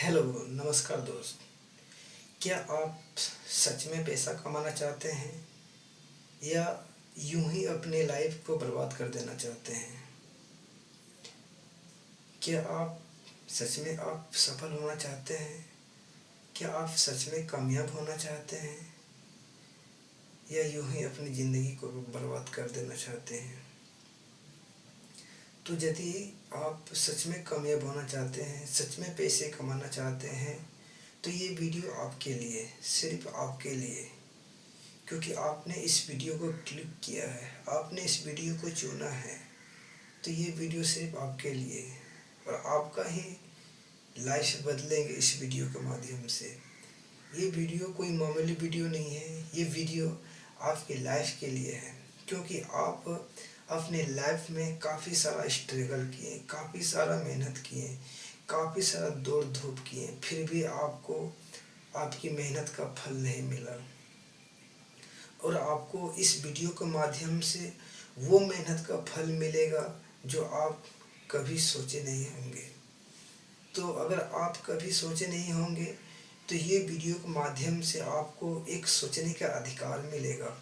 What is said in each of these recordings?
Hello, नमस्कार दोस्त। क्या आप सच में पैसा कमाना चाहते हैं या यूं ही अपने लाइफ को बर्बाद कर देना चाहते हैं? क्या आप सच में आप सफल होना चाहते हैं? क्या आप सच में कामयाब होना चाहते हैं या यूं ही अपनी ज़िंदगी को बर्बाद कर देना चाहते हैं? तो यदि आप सच में कामयाब होना चाहते हैं, सच में पैसे कमाना चाहते हैं, तो ये वीडियो आपके लिए, सिर्फ आपके लिए, क्योंकि आपने इस वीडियो को क्लिक किया है, आपने इस वीडियो को चुना है, तो ये वीडियो सिर्फ आपके लिए है और आपका ही लाइफ बदलेंगे इस वीडियो के माध्यम से। ये वीडियो कोई मामूली वीडियो नहीं है, ये वीडियो आपकी लाइफ के लिए है, क्योंकि आप अपने लाइफ में काफ़ी सारा स्ट्रगल किए, काफ़ी सारा मेहनत किए, काफ़ी सारा दौड़ धूप किए, फिर भी आपको आपकी मेहनत का फल नहीं मिला और आपको इस वीडियो के माध्यम से वो मेहनत का फल मिलेगा जो आप कभी सोचे नहीं होंगे। तो अगर आप कभी सोचे नहीं होंगे तो ये वीडियो के माध्यम से आपको एक सोचने का अधिकार मिलेगा।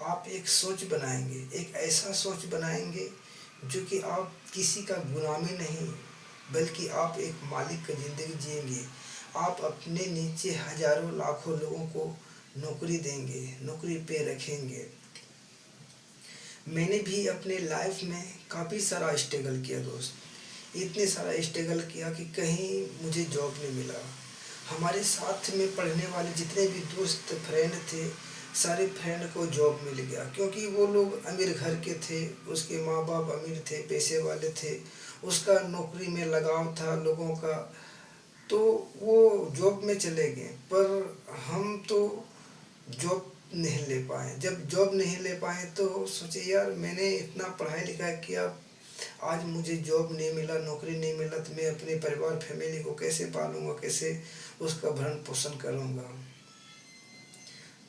आप एक सोच बनाएंगे, एक ऐसा सोच बनाएंगे जो कि आप किसी का गुलामी नहीं, बल्कि आप एक मालिक का ज़िंदगी जिएंगे। आप अपने नीचे हजारों लाखों लोगों को नौकरी देंगे, नौकरी पे रखेंगे। मैंने भी अपने लाइफ में काफ़ी सारा स्ट्रगल किया दोस्त, इतने सारा स्ट्रगल किया कि कहीं मुझे जॉब नहीं मिला। हमारे साथ में पढ़ने वाले जितने भी दोस्त फ्रेंड थे, सारे फ्रेंड को जॉब मिल गया, क्योंकि वो लोग अमीर घर के थे, उसके माँ बाप अमीर थे, पैसे वाले थे, उसका नौकरी में लगाव था लोगों का, तो वो जॉब में चले गए। पर हम तो जॉब नहीं ले पाए। जब जॉब नहीं ले पाए तो सोचे यार, मैंने इतना पढ़ाई लिखाई किया, आज मुझे जॉब नहीं मिला, नौकरी नहीं मिला, तो मैं अपने परिवार फैमिली को कैसे पालूंगा, कैसे उसका भरण पोषण करूंगा।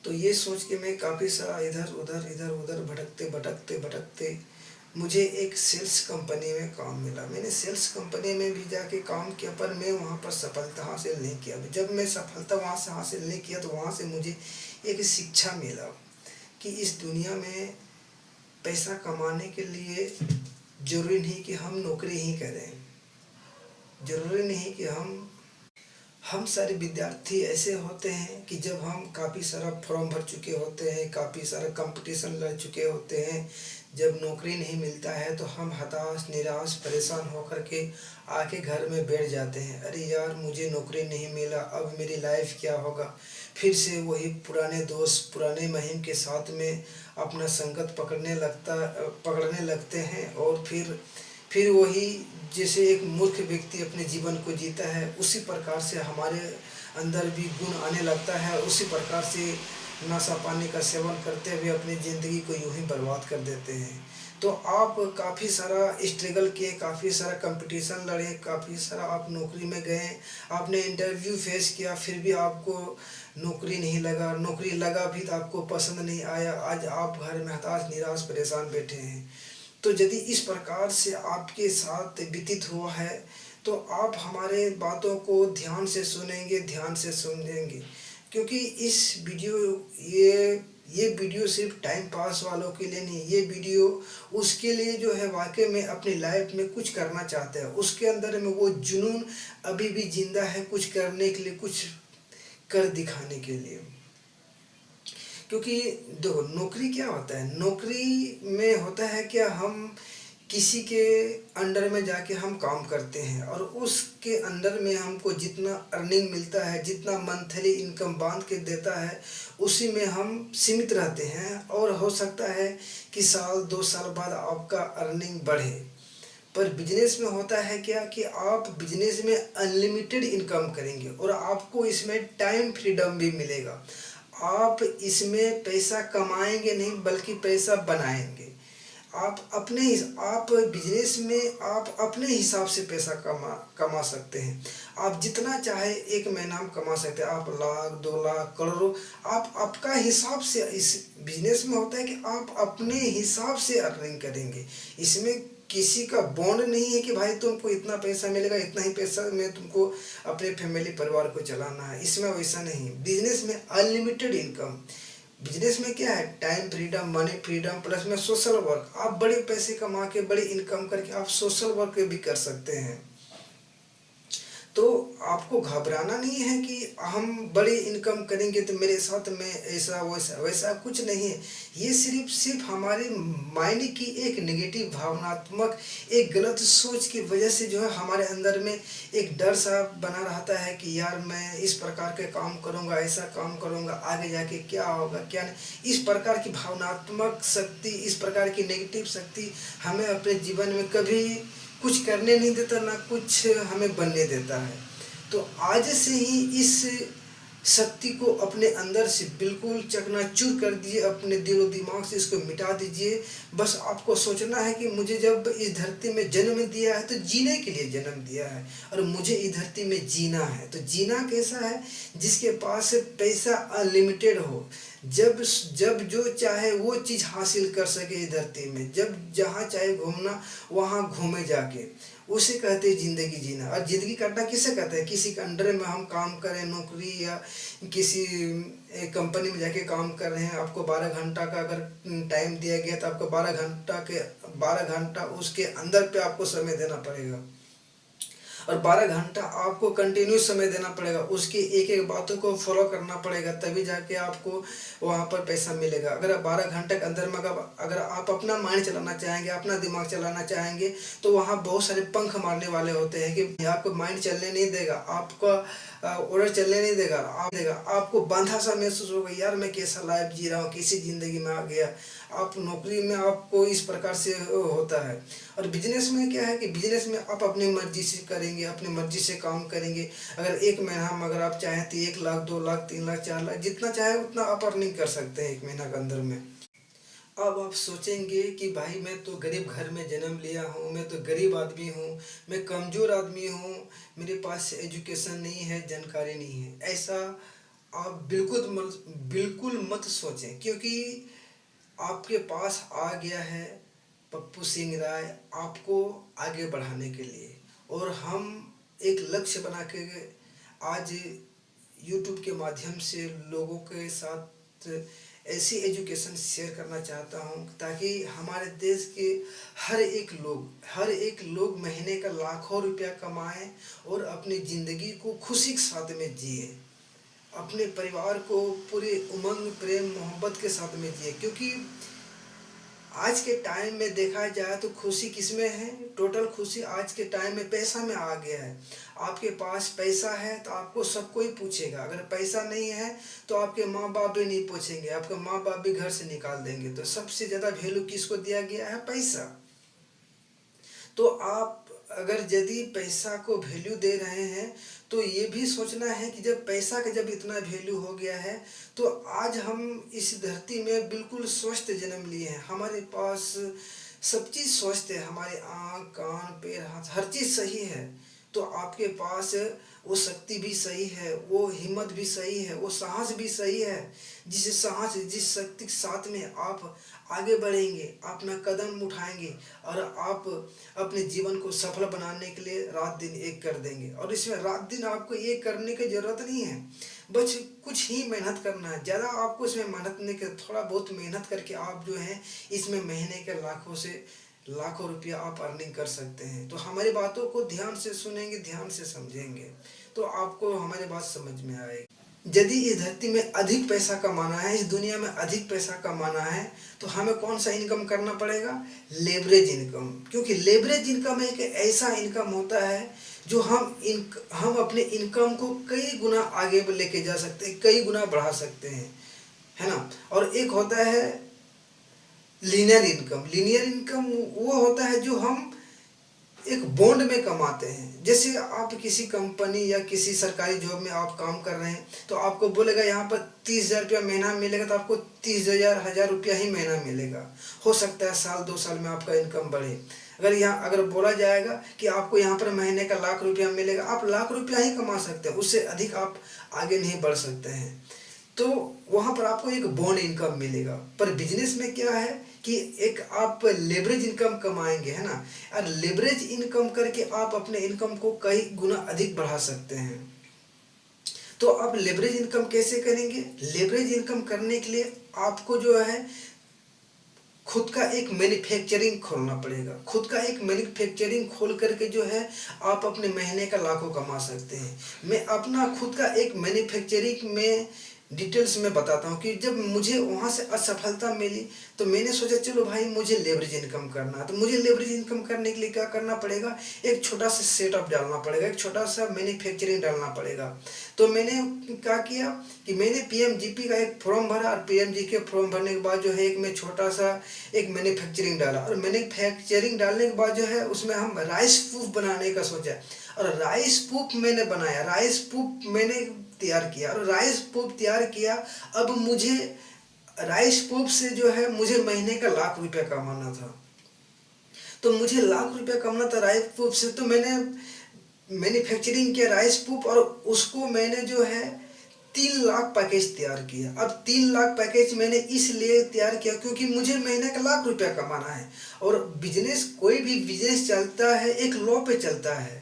तो ये सोच के मैं काफ़ी सारा इधर उधर भटकते भटकते भटकते मुझे एक सेल्स कंपनी में काम मिला। मैंने सेल्स कंपनी में भी जाके काम किया, पर मैं वहाँ पर सफलता हासिल नहीं किया। जब मैं सफलता वहाँ से हासिल नहीं किया तो वहाँ से मुझे एक शिक्षा मिला कि इस दुनिया में पैसा कमाने के लिए ज़रूरी नहीं कि हम नौकरी ही करें, ज़रूरी नहीं कि हम सारे विद्यार्थी ऐसे होते हैं कि जब हम काफ़ी सारा फॉर्म भर चुके होते हैं, काफ़ी सारा कंपटीशन लड़ चुके होते हैं, जब नौकरी नहीं मिलता है तो हम हताश, निराश, परेशान होकर के आके घर में बैठ जाते हैं। अरे यार, मुझे नौकरी नहीं मिला, अब मेरी लाइफ क्या होगा। फिर से वही पुराने दोस्त, पुराने मुहिम के साथ में अपना संगत पकड़ने लगते हैं और फिर वही, जैसे एक मूर्ख व्यक्ति अपने जीवन को जीता है, उसी प्रकार से हमारे अंदर भी गुण आने लगता है। उसी प्रकार से नशा पानी का सेवन करते हुए अपनी ज़िंदगी को यूं ही बर्बाद कर देते हैं। तो आप काफ़ी सारा स्ट्रगल किए, काफ़ी सारा कंपटीशन लड़े, काफ़ी सारा आप नौकरी में गए, आपने इंटरव्यू फेस किया, फिर भी आपको नौकरी नहीं लगा, नौकरी लगा भी तो आपको पसंद नहीं आया। आज आप घर में हताश, निराश, परेशान बैठे हैं। तो यदि इस प्रकार से आपके साथ व्यतीत हुआ है तो आप हमारे बातों को ध्यान से सुनेंगे, ध्यान से समझेंगे, क्योंकि इस वीडियो ये वीडियो सिर्फ टाइम पास वालों के लिए नहीं, ये वीडियो उसके लिए जो है वाकई में अपनी लाइफ में कुछ करना चाहता है, उसके अंदर में वो जुनून अभी भी जिंदा है, कुछ करने के लिए, कुछ कर दिखाने के लिए। क्योंकि देखो, नौकरी क्या होता है, नौकरी में होता है क्या, हम किसी के अंडर में जाके हम काम करते हैं और उसके अंडर में हमको जितना अर्निंग मिलता है, जितना मंथली इनकम बांध के देता है, उसी में हम सीमित रहते हैं। और हो सकता है कि साल 2 साल बाद आपका अर्निंग बढ़े। पर बिजनेस में होता है क्या कि आप बिजनेस में अनलिमिटेड इनकम करेंगे और आपको इसमें टाइम फ्रीडम भी मिलेगा। आप इसमें पैसा कमाएंगे नहीं, बल्कि पैसा बनाएंगे। आप बिजनेस में आप अपने हिसाब से पैसा कमा सकते हैं। आप जितना चाहे एक महीना में कमा सकते हैं, आप लाख, 2 लाख, करोड़ों, आप आपका हिसाब से। इस बिजनेस में होता है कि आप अपने हिसाब से अर्निंग करेंगे। इसमें किसी का बॉन्ड नहीं है कि भाई तुमको इतना पैसा मिलेगा, इतना ही पैसा में तुमको अपने फैमिली परिवार को चलाना है। इसमें वैसा नहीं। बिजनेस में अनलिमिटेड इनकम। बिजनेस में क्या है, time freedom, money freedom, plus में सोशल वर्क। आप बड़े पैसे कमा के, बड़ी इनकम करके आप सोशल वर्क भी कर सकते हैं। तो आपको घबराना नहीं है कि हम बड़ी इनकम करेंगे तो मेरे साथ में ऐसा वैसा वैसा कुछ नहीं है। ये सिर्फ हमारे माइंड की एक नेगेटिव भावनात्मक, एक गलत सोच की वजह से जो है हमारे अंदर में एक डर सा बना रहता है कि यार मैं इस प्रकार के काम करूँगा, ऐसा काम करूँगा, आगे जाके क्या होगा क्या नहीं। इस प्रकार की भावनात्मक शक्ति, इस प्रकार की नेगेटिव शक्ति हमें अपने जीवन में कभी कुछ करने नहीं देता, ना कुछ हमें बनने देता है। तो आज से ही इस शक्ति को अपने अंदर से बिल्कुल चकनाचूर कर दिए, अपने दिलो दिमाग से इसको मिटा दीजिए। बस आपको सोचना है कि मुझे जब इस धरती में जन्म दिया है तो जीने के लिए जन्म दिया है, और मुझे इस धरती में जीना है। तो जीना कैसा है, जिसके पास पैसा अनलिमिटेड हो, जब जब जो चाहे वो चीज़ हासिल कर सके इस धरती में, जब जहाँ चाहे घूमना वहाँ घूमे जाके, उसे कहते हैं ज़िंदगी जीना। और ज़िंदगी काटना किसे कहते हैं, किसी के अंडर में हम काम करें, नौकरी या किसी एक कंपनी में जाके काम कर रहे हैं। आपको 12 घंटा का अगर टाइम दिया गया तो आपको 12 घंटा उसके अंदर पे आपको समय देना पड़ेगा, और 12 घंटा आपको कंटिन्यूस समय देना पड़ेगा। उसकी एक एक बातों को फॉलो करना पड़ेगा, तभी जाके आपको वहाँ पर पैसा मिलेगा। अगर आप 12 घंटे के अंदर में अगर आप अपना माइंड चलाना चाहेंगे, अपना दिमाग चलाना चाहेंगे, तो वहाँ बहुत सारे पंख मारने वाले होते हैं कि आपको माइंड चलने नहीं देगा, आपका ऑर्डर चलने नहीं देगा, आपको बांधा सा महसूस होगा, यार मैं कैसा लाइफ जी रहा हूँ, किसी ज़िंदगी में आ गया। आप नौकरी में आपको इस प्रकार से होता है। और बिजनेस में क्या है कि बिजनेस में आप अपनी मर्जी से करेंगे, अपनी मर्जी से काम करेंगे। अगर एक महीना में अगर आप चाहें तो 1 लाख, 2 लाख, 3 लाख, 4 लाख, जितना चाहे उतना आप अर्निंग कर सकते हैं एक महीना के अंदर में। अब आप सोचेंगे कि भाई मैं तो गरीब घर में जन्म लिया हूँ, मैं तो गरीब आदमी हूँ, मैं कमज़ोर आदमी हूँ, मेरे पास एजुकेशन नहीं है, जानकारी नहीं है। ऐसा आप बिल्कुल मत सोचें, क्योंकि आपके पास आ गया है पप्पू सिंह राय आपको आगे बढ़ाने के लिए। और हम एक लक्ष्य बना के आज यूट्यूब के माध्यम से लोगों के साथ ऐसी एजुकेशन शेयर करना चाहता हूँ, ताकि हमारे देश के हर एक लोग महीने का लाखों रुपया कमाएं और अपनी ज़िंदगी को खुशी के साथ में जिए, अपने परिवार को पूरे उमंग, प्रेम, मोहब्बत के साथ में जिए। क्योंकि आज के टाइम में देखा जाए तो खुशी किसमें है, टोटल खुशी आज के टाइम में पैसा में आ गया है। आपके पास पैसा है तो आपको सब कोई पूछेगा, अगर पैसा नहीं है तो आपके माँ बाप भी नहीं पूछेंगे, आपके माँ बाप भी घर से निकाल देंगे। तो सबसे ज़्यादा वैल्यू किसको दिया गया है, पैसा। तो आप अगर यदि पैसा को वैल्यू दे रहे हैं तो ये भी सोचना है कि जब पैसा का जब इतना वैल्यू हो गया है तो आज हम इस धरती में बिल्कुल स्वस्थ जन्म लिए हैं, हमारे पास सब चीज़ स्वस्थ है, हमारे आँख, कान, पैर, हाथ, हर चीज़ सही है। तो आपके पास वो शक्ति भी सही है, वो हिम्मत भी सही है, वो साहस भी सही है। जिस शक्ति के साथ में आप आगे बढ़ेंगे, अपना कदम उठाएंगे और आप अपने जीवन को सफल बनाने के लिए रात दिन एक कर देंगे। और इसमें रात दिन आपको एक करने की ज़रूरत नहीं है, बस कुछ ही मेहनत करना है। ज़्यादा आपको इसमें मेहनत नहीं कर, थोड़ा बहुत मेहनत करके आप जो है इसमें महीने के लाखों रुपया आप अर्निंग कर सकते हैं। तो हमारी बातों को ध्यान से सुनेंगे, ध्यान से समझेंगे तो आपको हमारी बात समझ में आएगी। यदि इस धरती में अधिक पैसा कमाना है, इस दुनिया में अधिक पैसा कमाना है, तो हमें कौन सा इनकम करना पड़ेगा, लेवरेज इनकम। क्योंकि लेवरेज इनकम एक ऐसा इनकम होता है जो हम अपने इनकम को कई गुना आगे लेके जा सकते हैं, कई गुना बढ़ा सकते हैं, है ना। और एक होता है लीनियर इनकम वो होता है जो हम एक बॉन्ड में कमाते हैं। जैसे आप किसी कंपनी या किसी सरकारी जॉब में आप काम कर रहे हैं तो आपको बोलेगा यहाँ पर 30,000 रुपया महीना मिलेगा, तो आपको 30,000 रुपया ही महीना मिलेगा। हो सकता है साल 2 साल में आपका इनकम बढ़े। अगर बोला जाएगा कि आपको यहाँ पर महीने का ₹1,00,000 मिलेगा, आप ₹1,00,000 ही कमा सकते हैं, उससे अधिक आप आगे नहीं बढ़ सकते हैं। तो वहाँ पर आपको एक बॉन्ड इनकम मिलेगा। पर बिजनेस में क्या है कि एक आप लेवरेज इनकम कमाएंगे, है ना। और लेवरेज इनकम करके आप अपने इनकम को कई गुना अधिक बढ़ा सकते हैं। तो आप लेवरेज इनकम कैसे करेंगे? लेवरेज इनकम करने के लिए आपको जो है खुद का एक मैन्युफैक्चरिंग खोलना पड़ेगा। खुद का एक मैन्युफैक्चरिंग खोल करके जो है आप अपने महीने का लाखों कमा सकते हैं। मैं अपना खुद का एक मैन्युफैक्चरिंग में डिटेल्स में बताता हूँ कि जब मुझे वहाँ से असफलता मिली तो मैंने सोचा चलो भाई मुझे लेवरेज इनकम करना है। तो मुझे लेवरेज इनकम करने के लिए क्या करना पड़ेगा? एक छोटा सा सेटअप डालना पड़ेगा, एक छोटा सा मैन्युफैक्चरिंग डालना पड़ेगा। तो मैंने क्या किया कि मैंने पीएमजीपी का एक फॉर्म भरा, और पीएमजी के फॉर्म भरने के बाद जो है एक मैं छोटा सा एक मैन्युफैक्चरिंग डाला, और मैन्युफैक्चरिंग डालने के बाद जो है उसमें हम राइस प्रूफ बनाने का सोचा, और राइस प्रूफ मैंने बनाया, राइस प्रूफ मैंने तैयार किया, और राइस प्रूफ तैयार किया। अब मुझे राइस प्रूफ से जो है मुझे महीने का ₹1,00,000 कमाना था। तो मुझे ₹1,00,000 कमाना था राइस प्रूफ से। तो मैंने मैन्युफैक्चरिंग किया राइस प्रूफ, और उसको मैंने जो है 3,00,000 पैकेज तैयार किया। अब 3,00,000 पैकेज मैंने इसलिए तैयार किया क्योंकि मुझे महीने का ₹1,00,000 कमाना है। और बिजनेस, कोई भी बिजनेस चलता है एक लॉ पे चलता है।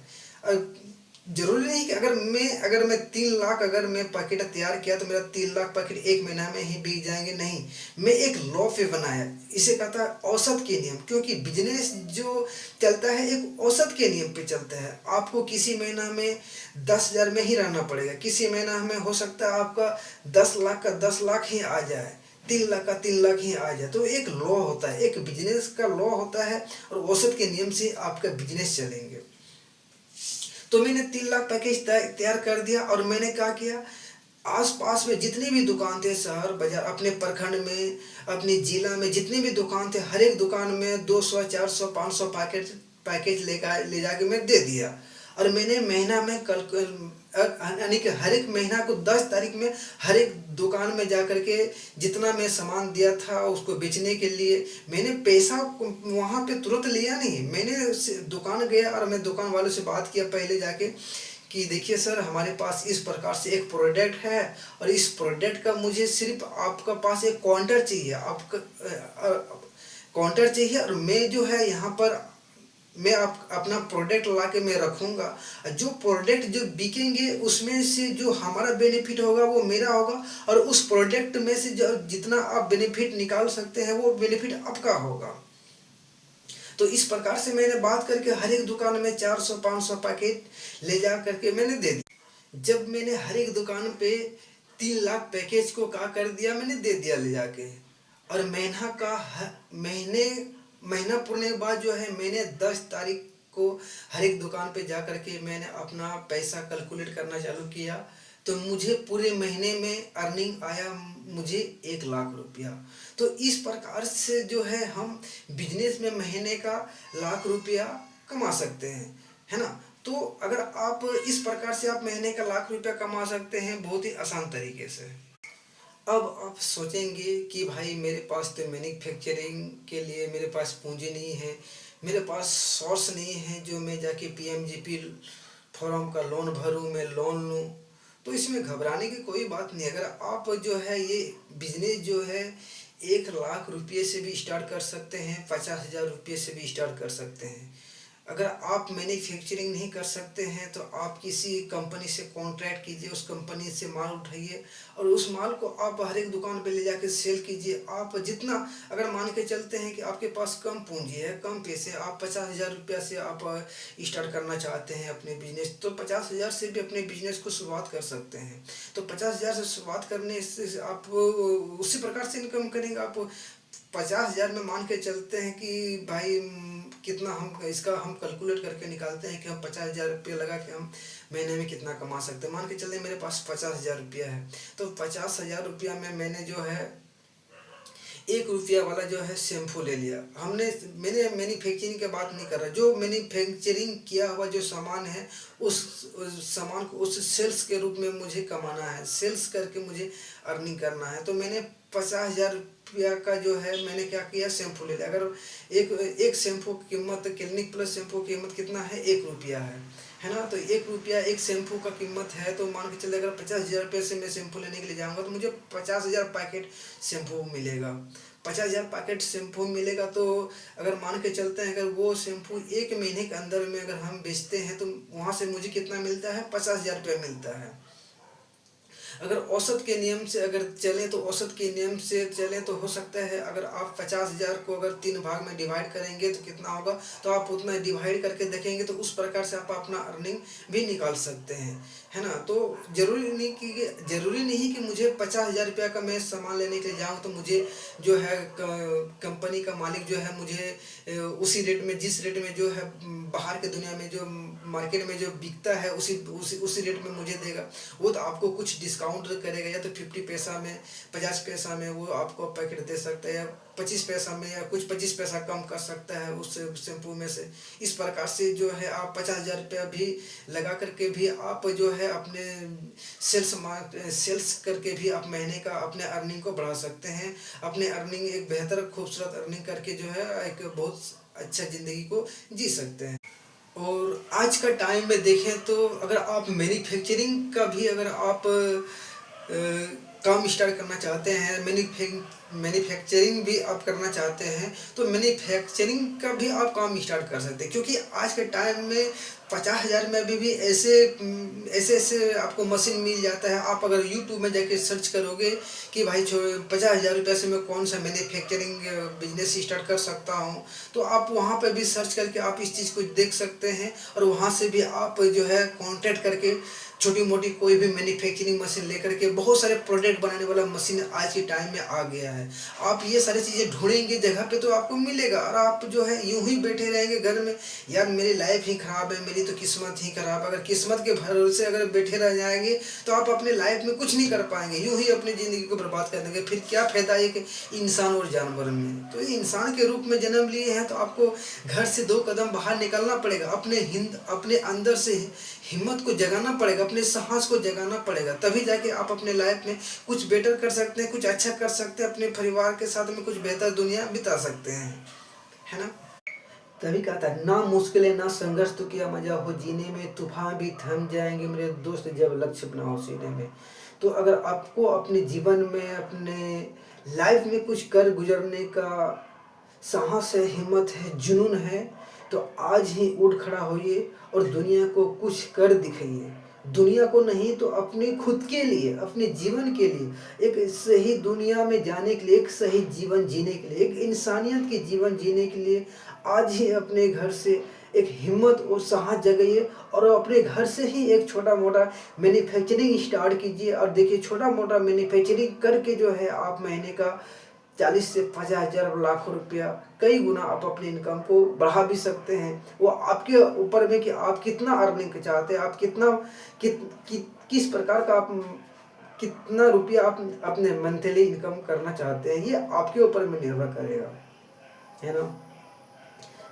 जरूरी नहीं कि अगर मैं 3,00,000 अगर मैं पैकेट तैयार किया तो मेरा 3,00,000 पैकेट एक महीना में ही बिक जाएंगे, नहीं। मैं एक लॉ पे बनाया, इसे कहता है औसत के नियम। क्योंकि बिजनेस जो चलता है एक औसत के नियम पे चलता है। आपको किसी महीना में 10,000 में ही रहना पड़ेगा, किसी महीना में हो सकता है आपका 10,00,000 का 10,00,000 ही आ जाए, 3,00,000 का 3,00,000 ही आ जाए। तो एक लॉ होता है, एक बिजनेस का लॉ होता है, और औसत के नियम से आपका बिजनेस चलेंगे। तो मैंने 3,00,000 पैकेज तैयार कर दिया, और मैंने क्या किया, आस-पास में जितने भी दुकान थे, शहर बाजार, अपने प्रखंड में, अपने जिला में जितने भी दुकान थे, हर एक दुकान में 200, 400, 500 पैकेज ले जाके मैं दे दिया। और मैंने महीना में यानी कि हर एक महीना को 10 तारीख में हर एक दुकान में जा कर के जितना मैं सामान दिया था उसको बेचने के लिए, मैंने पैसा वहाँ पे तुरंत लिया नहीं। मैंने दुकान गया और मैं दुकान वालों से बात किया पहले जाके कि देखिए सर, हमारे पास इस प्रकार से एक प्रोडक्ट है, और इस प्रोडक्ट का मुझे सिर्फ आपका पास एक काउंटर चाहिए, आपका काउंटर चाहिए, और मैं जो है यहाँ पर मैं आप अपना प्रोडक्ट ला के मैं रखूँगा। जो प्रोडक्ट जो बिकेंगे उसमें से जो हमारा बेनिफिट होगा वो मेरा होगा, और उस प्रोडक्ट में से जो जितना आप बेनिफिट निकाल सकते हैं वो बेनिफिट आपका होगा। तो इस प्रकार से मैंने बात करके हर एक दुकान में 400-500 पैकेट ले जा करके मैंने दे दिया। जब मैंने हर एक दुकान पे 3,00,000 पैकेज को क्या कर दिया, मैंने दे दिया ले जाके। और महीना पूरने के बाद जो है मैंने 10 तारीख को हर एक दुकान पे जा करके मैंने अपना पैसा कैलकुलेट करना चालू किया। तो मुझे पूरे महीने में अर्निंग आया मुझे ₹1,00,000। तो इस प्रकार से जो है हम बिजनेस में महीने का ₹1,00,000 कमा सकते हैं, है ना। तो अगर आप इस प्रकार से आप महीने का ₹1,00,000 कमा सकते हैं बहुत ही आसान तरीके से। अब आप सोचेंगे कि भाई मेरे पास तो मैन्युफैक्चरिंग के लिए मेरे पास पूंजी नहीं है, मेरे पास सोर्स नहीं है जो मैं जाके पीएमजीपी फॉर्म का लोन भरूं, मैं लोन लूं। तो इसमें घबराने की कोई बात नहीं। अगर आप जो है ये बिजनेस जो है ₹1,00,000 से भी स्टार्ट कर सकते हैं, ₹50,000 से भी स्टार्ट कर सकते हैं। अगर आप मैन्युफैक्चरिंग नहीं कर सकते हैं तो आप किसी कंपनी से कॉन्ट्रैक्ट कीजिए, उस कंपनी से माल उठाइए, और उस माल को आप हर एक दुकान पे ले जाके सेल कीजिए। आप जितना, अगर मान के चलते हैं कि आपके पास कम पूंजी है, कम पैसे, आप ₹50,000 से आप स्टार्ट करना चाहते हैं अपने बिजनेस, तो 50,000 से भी अपने बिजनेस को शुरुआत कर सकते हैं। तो 50,000 से शुरुआत करने से आप उसी प्रकार से इनकम करेंगे। आप 50,000 में मान के चलते हैं कि भाई कितना हम इसका हम कैलकुलेट करके निकालते हैं कि हम ₹50,000 लगा के हम महीने में कितना कमा सकते हैं। मान के चले मेरे पास ₹50,000 है, तो ₹50,000 में मैंने जो है ₹1 वाला जो है शैम्पू ले लिया। मैंने मैन्युफैक्चरिंग की बात नहीं कर रहा, जो मैन्युफैक्चरिंग किया हुआ जो सामान है उस सामान को उस सेल्स के रूप में मुझे कमाना है, सेल्स करके मुझे अर्निंग करना है। तो मैंने 50,000 रुपया का जो है मैंने क्या किया, शैम्पू ले लिया। अगर एक एक शैम्पू की कीमत, क्लिनिक प्लस शैम्पू की कीमत कितना है, 1 रुपया है ना। तो 1 रुपया एक शैम्पू का कीमत है, तो मान के चले अगर 50,000 रुपये से मैं शैम्पू लेने के लिए जाऊँगा तो मुझे 50,000 पैकेट शैम्पू मिलेगा। 50,000 पैकेट शैम्पू मिलेगा, तो अगर मान के चलते हैं अगर वो शैम्पू 1 महीने के अंदर में अगर हम बेचते हैं तो वहाँ से मुझे कितना मिलता है, 50,000 रुपये मिलता है। अगर औसत के नियम से अगर चलें तो औसत के नियम से चलें तो हो सकता है अगर आप 50,000 को अगर 3 भाग में डिवाइड करेंगे तो कितना होगा, तो आप उतना डिवाइड करके देखेंगे तो उस प्रकार से आप अपना अर्निंग भी निकाल सकते हैं, है ना। तो ज़रूरी नहीं कि मुझे 50,000 रुपया का मैं सामान लेने के लिए जाऊँ तो मुझे जो है कंपनी का मालिक जो है मुझे उसी रेट में, जिस रेट में जो है बाहर के दुनिया में जो मार्केट में जो बिकता है उसी रेट में मुझे देगा। वो तो आपको कुछ डिस्काउंट करेगा, या तो 50 पैसा में, 50 पैसा में वो आपको पैकेट दे सकता है, या 25 पैसा में, या कुछ 25 पैसा कम कर सकता है उस शैम्पू में से। इस प्रकार से जो है आप 50,000 रुपया भी लगा करके भी आप जो है अपने सेल्स करके भी आप महीने का अपने अर्निंग को बढ़ा सकते हैं। अपने अर्निंग एक बेहतर खूबसूरत अर्निंग करके जो है एक बहुत अच्छा ज़िंदगी को जी सकते हैं। और आज का टाइम में देखें तो अगर आप मैन्युफैक्चरिंग का भी अगर आप काम स्टार्ट करना चाहते हैं, मैन्युफैक्चरिंग भी आप करना चाहते हैं, तो मैन्युफैक्चरिंग का भी आप काम स्टार्ट कर सकते हैं। क्योंकि आज के टाइम में 50,000 में भी ऐसे ऐसे आपको मशीन मिल जाता है। आप अगर यूट्यूब में जाके सर्च करोगे कि भाई 50,000 रुपये से मैं कौन सा मैन्युफैक्चरिंग बिजनेस स्टार्ट कर सकता हूँ, तो आप वहाँ पर भी सर्च करके आप इस चीज़ को देख सकते हैं। और वहाँ से भी आप जो है कॉन्टेक्ट करके छोटी मोटी कोई भी मैन्युफैक्चरिंग मशीन लेकर के, बहुत सारे प्रोडक्ट बनाने वाला मशीन आज के टाइम में आ गया है। आप ये सारी चीज़ें ढूंढेंगे जगह पे तो आपको मिलेगा। और आप जो है यूं ही बैठे रहेंगे घर में, यार मेरी लाइफ ही ख़राब है, मेरी तो किस्मत ही ख़राब। अगर किस्मत के भरोसे अगर बैठे रह जाएंगे तो आप अपने लाइफ में कुछ नहीं कर पाएंगे, यूं ही अपनी ज़िंदगी को बर्बाद कर देंगे। फिर क्या फ़ायदा एक इंसान और जानवर में। तो ये इंसान के रूप में जन्म लिए हैं तो आपको घर से 2 कदम बाहर निकलना पड़ेगा, अपने अंदर से हिम्मत को जगाना पड़ेगा, अपने साहस को जगाना पड़ेगा। तभी जाके आप अपने लाइफ में कुछ बेटर कर सकते हैं, कुछ अच्छा कर सकते हैं, अपने परिवार के साथ में कुछ बेहतर दुनिया बिता सकते हैं, है ना। तभी कहा था, ना मुश्किलें ना संघर्ष तो क्या मजा हो जीने में, तूफान भी थम जाएंगे मेरे दोस्त जब लक्ष्य बनाओ सीने में। तो अगर आपको अपने जीवन में, अपने लाइफ में कुछ कर गुजरने का साहस है, हिम्मत है, जुनून है, तो आज ही उठ खड़ा होइए और दुनिया को कुछ कर दिखाइए। दुनिया को नहीं तो अपने खुद के लिए, अपने जीवन के लिए, एक सही दुनिया में जाने के लिए, एक सही जीवन जीने के लिए, एक इंसानियत के जीवन जीने के लिए आज ही अपने घर से एक हिम्मत और साहस जगाइए। और अपने घर से ही एक छोटा मोटा मैन्युफैक्चरिंग स्टार्ट कीजिए। और देखिए, छोटा मोटा मैन्युफैक्चरिंग करके जो है आप महीने का 40 से 50,000 लाखों रुपया कई गुना आप अपनी इनकम को बढ़ा भी सकते हैं। वो आपके ऊपर में कि आप कितना अर्निंग चाहते हैं, आप किस प्रकार का आप कितना रुपया आप अपने मंथली इनकम करना चाहते हैं, ये आपके ऊपर में निर्भर करेगा, है ना।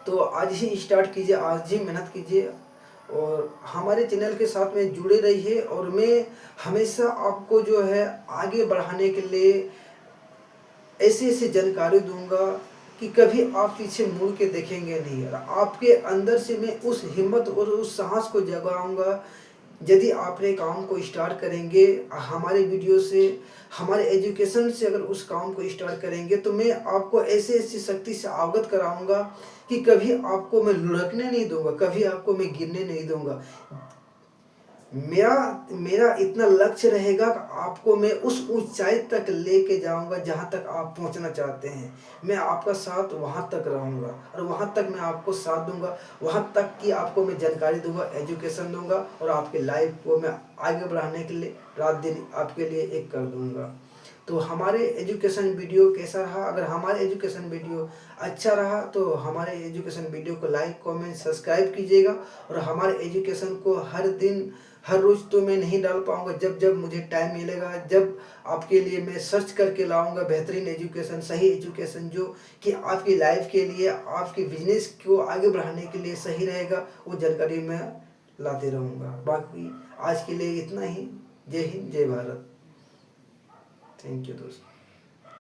तो आज ही स्टार्ट कीजिए, आज ही मेहनत कीजिए और हमारे चैनल के साथ में जुड़े रहिए। और मैं हमेशा आपको जो है आगे बढ़ाने के लिए ऐसी ऐसी जानकारी दूंगा कि कभी आप पीछे मुड़ के देखेंगे नहीं। और आपके अंदर से मैं उस हिम्मत और उस साहस को जगाऊंगा। यदि आपने काम को स्टार्ट करेंगे, हमारे वीडियो से, हमारे एजुकेशन से अगर उस काम को स्टार्ट करेंगे, तो मैं आपको ऐसे ऐसी शक्ति से अवगत कराऊंगा कि कभी आपको मैं लुढ़कने नहीं दूंगा, कभी आपको मैं गिरने नहीं दूंगा। मेरा मेरा इतना लक्ष्य रहेगा कि आपको मैं उस ऊंचाई तक लेके जाऊंगा जहां तक आप पहुंचना चाहते हैं। मैं आपका साथ वहां तक रहूंगा और वहां तक मैं आपको साथ दूंगा, वहां तक की आपको मैं जानकारी दूंगा, एजुकेशन दूंगा और आपके लाइफ को मैं आगे बढ़ाने के लिए रात दिन आपके लिए एक कर दूंगा। तो हमारे एजुकेशन वीडियो कैसा रहा? अगर हमारे एजुकेशन वीडियो अच्छा रहा तो हमारे एजुकेशन वीडियो को लाइक, कमेंट, सब्सक्राइब कीजिएगा। और हमारे एजुकेशन को हर दिन, हर रोज़ तो मैं नहीं डाल पाऊँगा, जब जब मुझे टाइम मिलेगा, जब आपके लिए मैं सर्च करके लाऊंगा बेहतरीन एजुकेशन, सही एजुकेशन जो कि आपकी लाइफ के लिए, आपके बिजनेस को आगे बढ़ाने के लिए सही रहेगा, वो जानकारी मैं लाते रहूँगा। बाकी आज के लिए इतना ही। जय हिंद, जय भारत। थैंक यू दोस्त।